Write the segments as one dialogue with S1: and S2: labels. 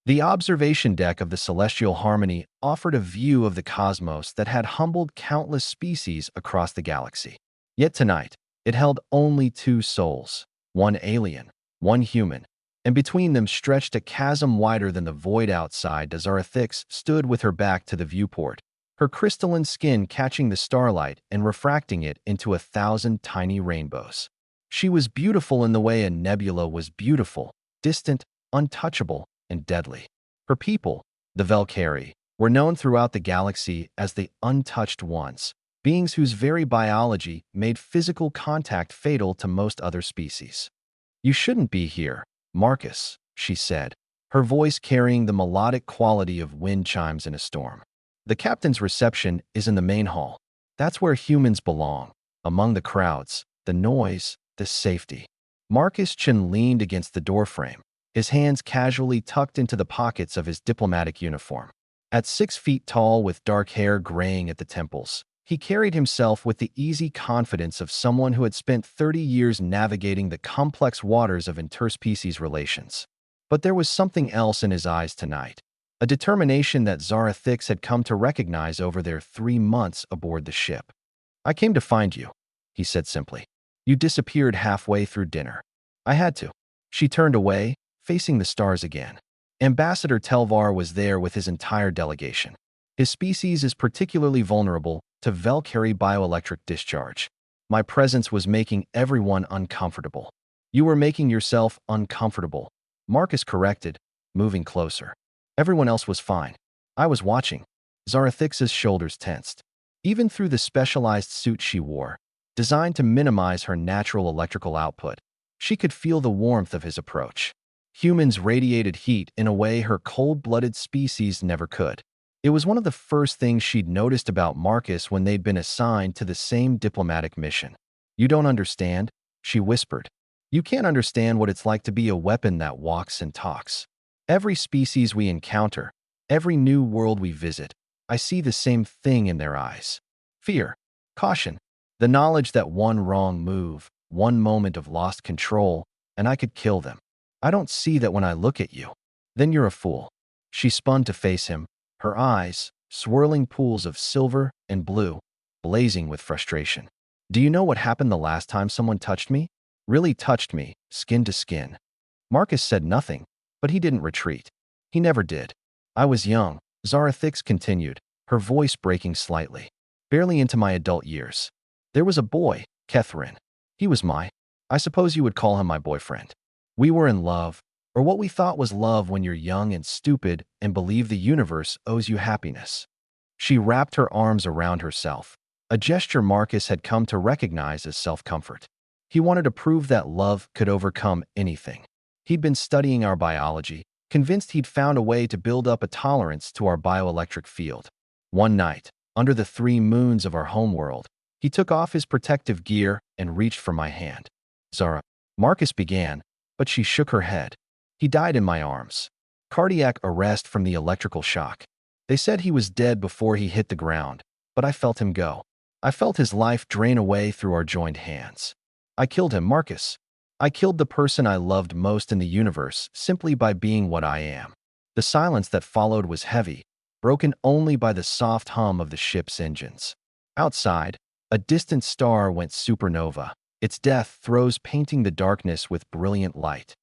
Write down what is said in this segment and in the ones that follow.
S1: The observation deck of the Celestial Harmony offered a view of the cosmos that had humbled countless species across the galaxy. Yet tonight, it held only two souls, one alien, one human, and between them stretched a chasm wider than the void outside. Zarathix stood with her back to the viewport, her crystalline skin catching the starlight and refracting it into 1,000 tiny rainbows. She was beautiful in the way a nebula was beautiful, distant, untouchable, and deadly. Her people, the Valkyrie, were known throughout the galaxy as the untouched ones, beings whose very biology made physical contact fatal to most other species. "You shouldn't be here, Marcus," she said, her voice carrying the melodic quality of wind chimes in a storm. "The captain's reception is in the main hall. That's where humans belong, among the crowds, the noise, the safety." Marcus Chin leaned against the doorframe, his hands casually tucked into the pockets of his diplomatic uniform. At 6 feet tall with dark hair graying at the temples, he carried himself with the easy confidence of someone who had spent 30 years navigating the complex waters of interspecies relations. But there was something else in his eyes tonight, a determination that Zarathix had come to recognize over their 3 months aboard the ship. "I came to find you," he said simply. "You disappeared halfway through dinner. I had to." She turned away, facing the stars again. Ambassador Telvar was there with his entire delegation. His species is particularly vulnerable to Valkyrie bioelectric discharge. My presence was making everyone uncomfortable. "You were making yourself uncomfortable," Marcus corrected, moving closer. "Everyone else was fine. I was watching." Zarathix's shoulders tensed. Even through the specialized suit she wore, designed to minimize her natural electrical output, she could feel the warmth of his approach. Humans radiated heat in a way her cold-blooded species never could. It was one of the first things she'd noticed about Marcus when they'd been assigned to the same diplomatic mission. "You don't understand," she whispered. "You can't understand what it's like to be a weapon that walks and talks. Every species we encounter, every new world we visit, I see the same thing in their eyes. Fear, caution, the knowledge that one wrong move, one moment of lost control, and I could kill them. I don't see that when I look at you." "Then you're a fool." She spun to face him, her eyes, swirling pools of silver and blue, blazing with frustration. "Do you know what happened the last time someone touched me? Really touched me, skin to skin?" Marcus said nothing, but he didn't retreat. He never did. "I was young," Zarathix continued, her voice breaking slightly. "Barely into my adult years. There was a boy, Kethrin. He was I suppose you would call him my boyfriend. We were in love, or what we thought was love when you're young and stupid and believe the universe owes you happiness." She wrapped her arms around herself, a gesture Marcus had come to recognize as self-comfort. He wanted to prove that love could overcome anything. He'd been studying our biology, convinced he'd found a way to build up a tolerance to our bioelectric field. One night, under the 3 moons of our homeworld, he took off his protective gear and reached for my hand. "Zara," Marcus began, but she shook her head. "He died in my arms. Cardiac arrest from the electrical shock. They said he was dead before he hit the ground, but I felt him go. I felt his life drain away through our joined hands. I killed him, Marcus. I killed the person I loved most in the universe simply by being what I am." The silence that followed was heavy, broken only by the soft hum of the ship's engines. Outside, a distant star went supernova, its death throes painting the darkness with brilliant light.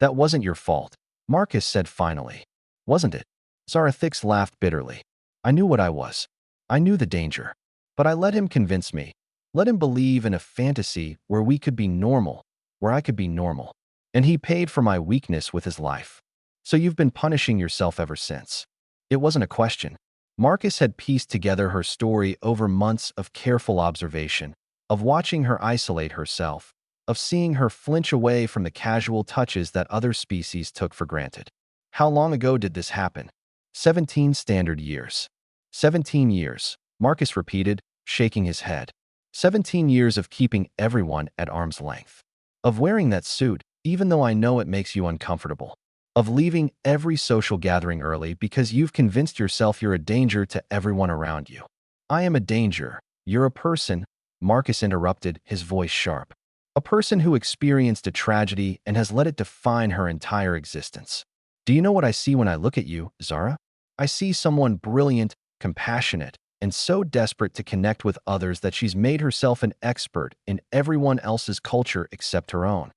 S1: "That wasn't your fault," Marcus said finally. "Wasn't it?" Zarathix laughed bitterly. "I knew what I was. I knew the danger. But I let him convince me. Let him believe in a fantasy where we could be normal, where I could be normal. And he paid for my weakness with his life. So you've been punishing yourself ever since." It wasn't a question. Marcus had pieced together her story over months of careful observation, of watching her isolate herself, of seeing her flinch away from the casual touches that other species took for granted. "How long ago did this happen?" 17 standard years. 17 years, Marcus repeated, shaking his head. 17 years of keeping everyone at arm's length. Of wearing that suit, even though I know it makes you uncomfortable. Of leaving every social gathering early because you've convinced yourself you're a danger to everyone around you. "I am a danger. You're a person," Marcus interrupted, his voice sharp. "A person who experienced a tragedy and has let it define her entire existence. Do you know what I see when I look at you, Zara? I see someone brilliant, compassionate, and so desperate to connect with others that she's made herself an expert in everyone else's culture except her own.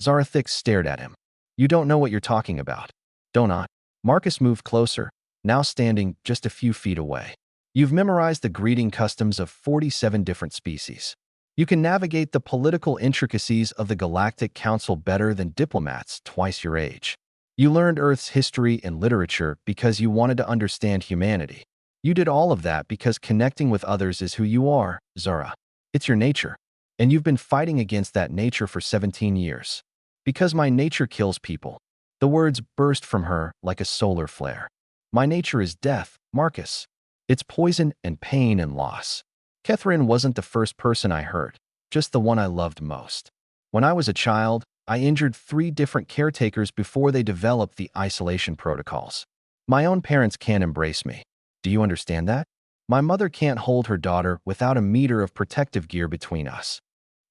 S1: Zarathix stared at him. You don't know what you're talking about. Don't I? Marcus moved closer, now standing just a few feet away. You've memorized the greeting customs of 47 different species. You can navigate the political intricacies of the Galactic Council better than diplomats twice your age. You learned Earth's history and literature because you wanted to understand humanity. You did all of that because connecting with others is who you are, Zara. It's your nature. And you've been fighting against that nature for 17 years. Because my nature kills people. The words burst from her like a solar flare. My nature is death, Marcus. It's poison and pain and loss. Catherine wasn't the first person I hurt, just the one I loved most. When I was a child, I injured 3 different caretakers before they developed the isolation protocols. My own parents can't embrace me. Do you understand that? My mother can't hold her daughter without a meter of protective gear between us.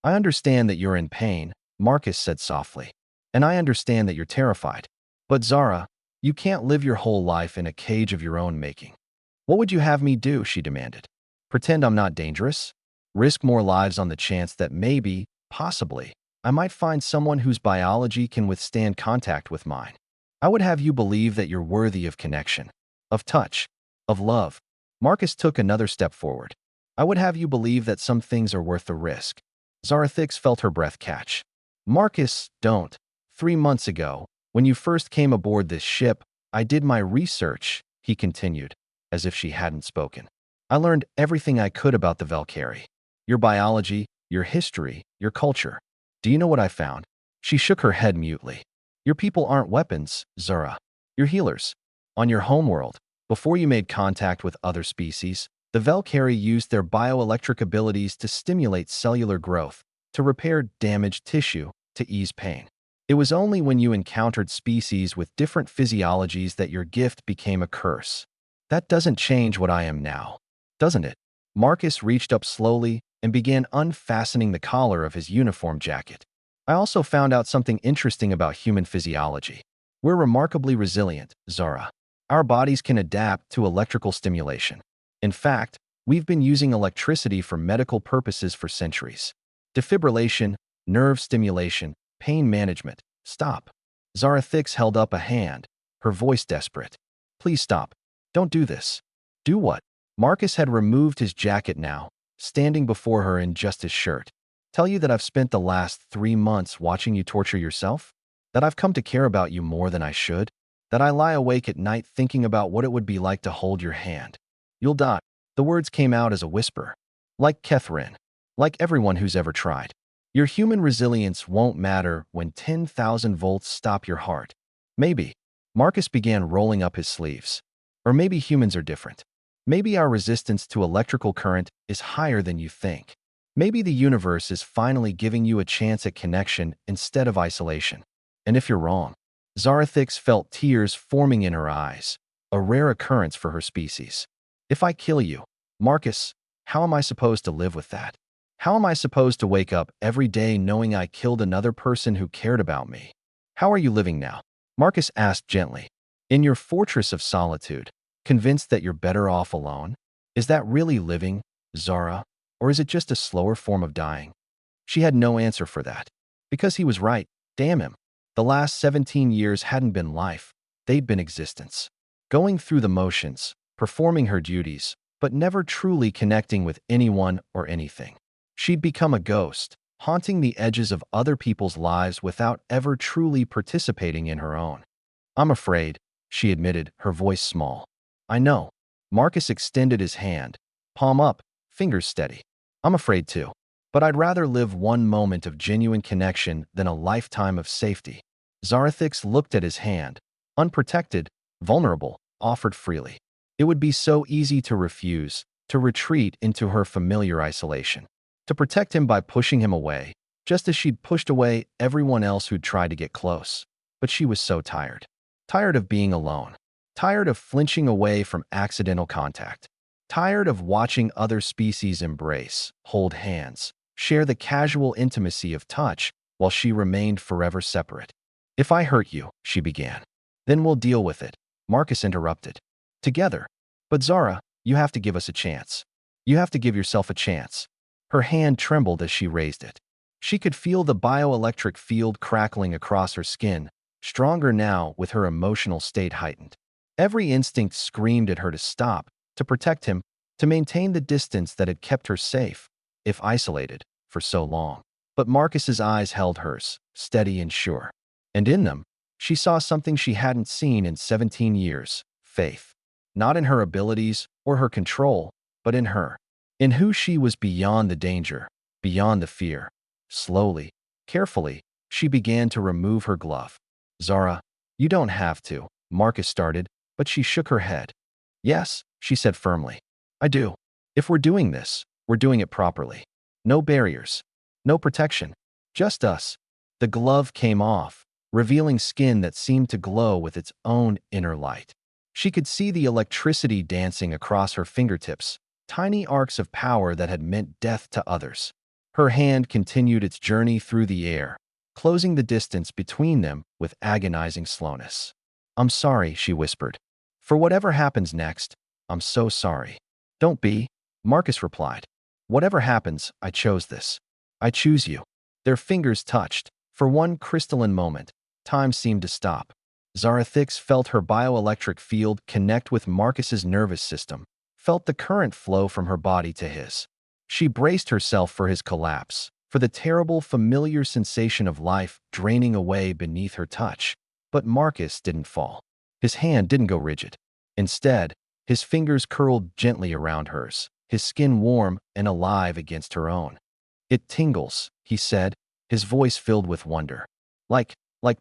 S1: I understand that you're in pain, Marcus said softly. And I understand that you're terrified. But Zara, you can't live your whole life in a cage of your own making. What would you have me do? She demanded. Pretend I'm not dangerous? Risk more lives on the chance that maybe, possibly, I might find someone whose biology can withstand contact with mine. I would have you believe that you're worthy of connection, of touch, of love. Marcus took another step forward. I would have you believe that some things are worth the risk. Zarathix felt her breath catch. Marcus, don't. 3 months ago, when you first came aboard this ship, I did my research, he continued, as if she hadn't spoken. I learned everything I could about the Valkyrie. Your biology, your history, your culture. Do you know what I found? She shook her head mutely. Your people aren't weapons, Zara. You're healers. On your homeworld, before you made contact with other species, the Valkyrie used their bioelectric abilities to stimulate cellular growth, to repair damaged tissue, to ease pain. It was only when you encountered species with different physiologies that your gift became a curse. That doesn't change what I am now, doesn't it? Marcus reached up slowly and began unfastening the collar of his uniform jacket. I also found out something interesting about human physiology. We're remarkably resilient, Zara. Our bodies can adapt to electrical stimulation. In fact, we've been using electricity for medical purposes for centuries. Defibrillation, nerve stimulation, pain management. Stop. Zarathix held up a hand, her voice desperate. Please stop. Don't do this. Do what? Marcus had removed his jacket now, standing before her in just his shirt. Tell you that I've spent the last 3 months watching you torture yourself? That I've come to care about you more than I should? That I lie awake at night thinking about what it would be like to hold your hand? You'll die. The words came out as a whisper. Like Catherine. Like everyone who's ever tried. Your human resilience won't matter when 10,000 volts stop your heart. Maybe. Marcus began rolling up his sleeves. Or maybe humans are different. Maybe our resistance to electrical current is higher than you think. Maybe the universe is finally giving you a chance at connection instead of isolation. And if you're wrong, Zarathix felt tears forming in her eyes, a rare occurrence for her species. If I kill you, Marcus, how am I supposed to live with that? How am I supposed to wake up every day knowing I killed another person who cared about me? How are you living now? Marcus asked gently. In your fortress of solitude, convinced that you're better off alone? Is that really living, Zara? Or is it just a slower form of dying? She had no answer for that. Because he was right, damn him. The last 17 years hadn't been life, they'd been existence. Going through the motions, performing her duties, but never truly connecting with anyone or anything. She'd become a ghost, haunting the edges of other people's lives without ever truly participating in her own. I'm afraid, she admitted, her voice small. I know. Marcus extended his hand, palm up, fingers steady. I'm afraid too. But I'd rather live one moment of genuine connection than a lifetime of safety. Zarathix looked at his hand, unprotected, vulnerable, offered freely. It would be so easy to refuse, to retreat into her familiar isolation, to protect him by pushing him away, just as she'd pushed away everyone else who'd tried to get close. But she was so tired. Tired of being alone. Tired of flinching away from accidental contact. Tired of watching other species embrace, hold hands, share the casual intimacy of touch while she remained forever separate. If I hurt you, she began. Then we'll deal with it, Marcus interrupted. Together. But Zara, you have to give us a chance. You have to give yourself a chance. Her hand trembled as she raised it. She could feel the bioelectric field crackling across her skin, stronger now with her emotional state heightened. Every instinct screamed at her to stop, to protect him, to maintain the distance that had kept her safe, if isolated, for so long. But Marcus's eyes held hers, steady and sure. And in them, she saw something she hadn't seen in 17 years, faith. Not in her abilities or her control, but in her. In who she was beyond the danger, beyond the fear. Slowly, carefully, she began to remove her glove. Zara, you don't have to, Marcus started, but she shook her head. Yes, she said firmly. I do. If we're doing this, we're doing it properly. No barriers. No protection. Just us. The glove came off, revealing skin that seemed to glow with its own inner light. She could see the electricity dancing across her fingertips, tiny arcs of power that had meant death to others. Her hand continued its journey through the air, closing the distance between them with agonizing slowness. I'm sorry, she whispered. For whatever happens next, I'm so sorry. Don't be, Marcus replied. Whatever happens, I chose this. I choose you. Their fingers touched. For one crystalline moment, time seemed to stop. Zarathix felt her bioelectric field connect with Marcus's nervous system, felt the current flow from her body to his. She braced herself for his collapse, for the terrible familiar sensation of life draining away beneath her touch. But Marcus didn't fall. His hand didn't go rigid. Instead, his fingers curled gently around hers, his skin warm and alive against her own. It tingles, he said, his voice filled with wonder. Like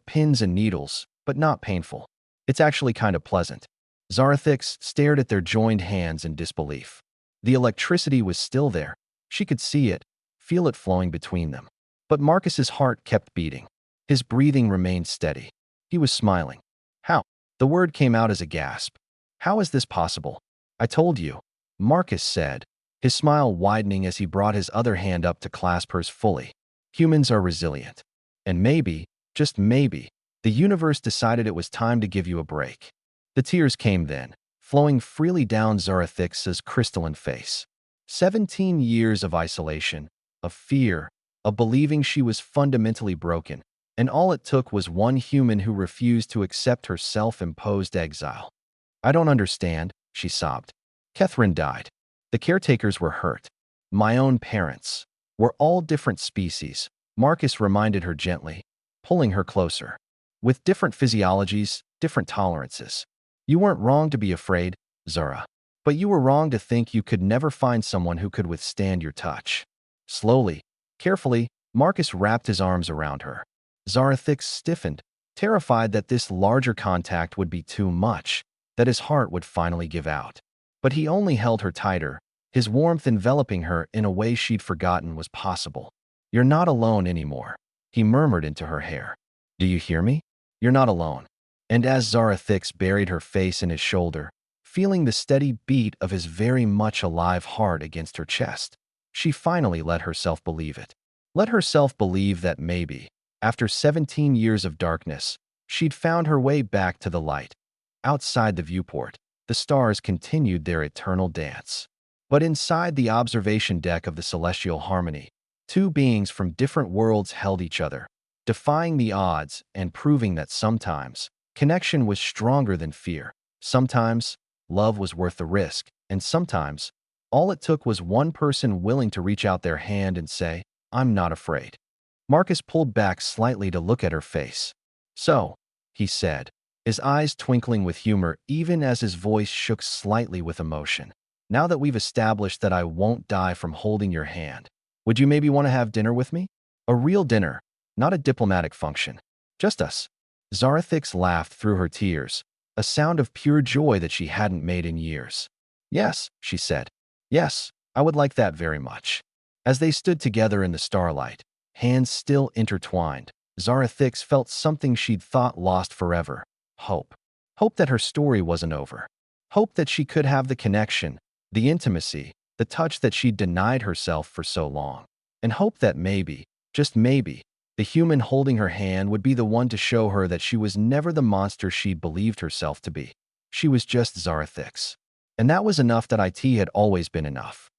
S1: pins and needles, but not painful. It's actually kind of pleasant. Zarathix stared at their joined hands in disbelief. The electricity was still there. She could see it, feel it flowing between them. But Marcus's heart kept beating. His breathing remained steady. He was smiling. How? The word came out as a gasp. How is this possible? I told you, Marcus said, his smile widening as he brought his other hand up to clasp hers fully. Humans are resilient. And maybe, just maybe, the universe decided it was time to give you a break. The tears came then, flowing freely down Zarathix's crystalline face. 17 years of isolation, of fear, of believing she was fundamentally broken, and all it took was one human who refused to accept her self-imposed exile. I don't understand, she sobbed. Catherine died. The caretakers were hurt. My own parents. We're all different species, Marcus reminded her gently, pulling her closer. With different physiologies, different tolerances. You weren't wrong to be afraid, Zara. But you were wrong to think you could never find someone who could withstand your touch. Slowly, carefully, Marcus wrapped his arms around her. Zarathix stiffened, terrified that this larger contact would be too much, that his heart would finally give out. But he only held her tighter, his warmth enveloping her in a way she'd forgotten was possible. You're not alone anymore, he murmured into her hair. Do you hear me? You're not alone. And as Zarathix buried her face in his shoulder, feeling the steady beat of his very much alive heart against her chest, she finally let herself believe it. Let herself believe that maybe, after 17 years of darkness, she'd found her way back to the light. Outside the viewport, the stars continued their eternal dance. But inside the observation deck of the celestial harmony, two beings from different worlds held each other, defying the odds and proving that sometimes connection was stronger than fear. Sometimes love was worth the risk, and sometimes all it took was one person willing to reach out their hand and say, I'm not afraid. Marcus pulled back slightly to look at her face. So, he said, his eyes twinkling with humor even as his voice shook slightly with emotion. Now that we've established that I won't die from holding your hand, would you maybe want to have dinner with me? A real dinner, not a diplomatic function. Just us. Zarathix laughed through her tears, a sound of pure joy that she hadn't made in years. Yes, she said. Yes, I would like that very much. As they stood together in the starlight, hands still intertwined, Zarathix felt something she'd thought lost forever. Hope. Hope that her story wasn't over. Hope that she could have the connection, the intimacy, the touch that she'd denied herself for so long. And hope that maybe, just maybe, The human holding her hand would be the one to show her that she was never the monster she believed herself to be. She was just Zarathix. And that was enough. That it had always been enough.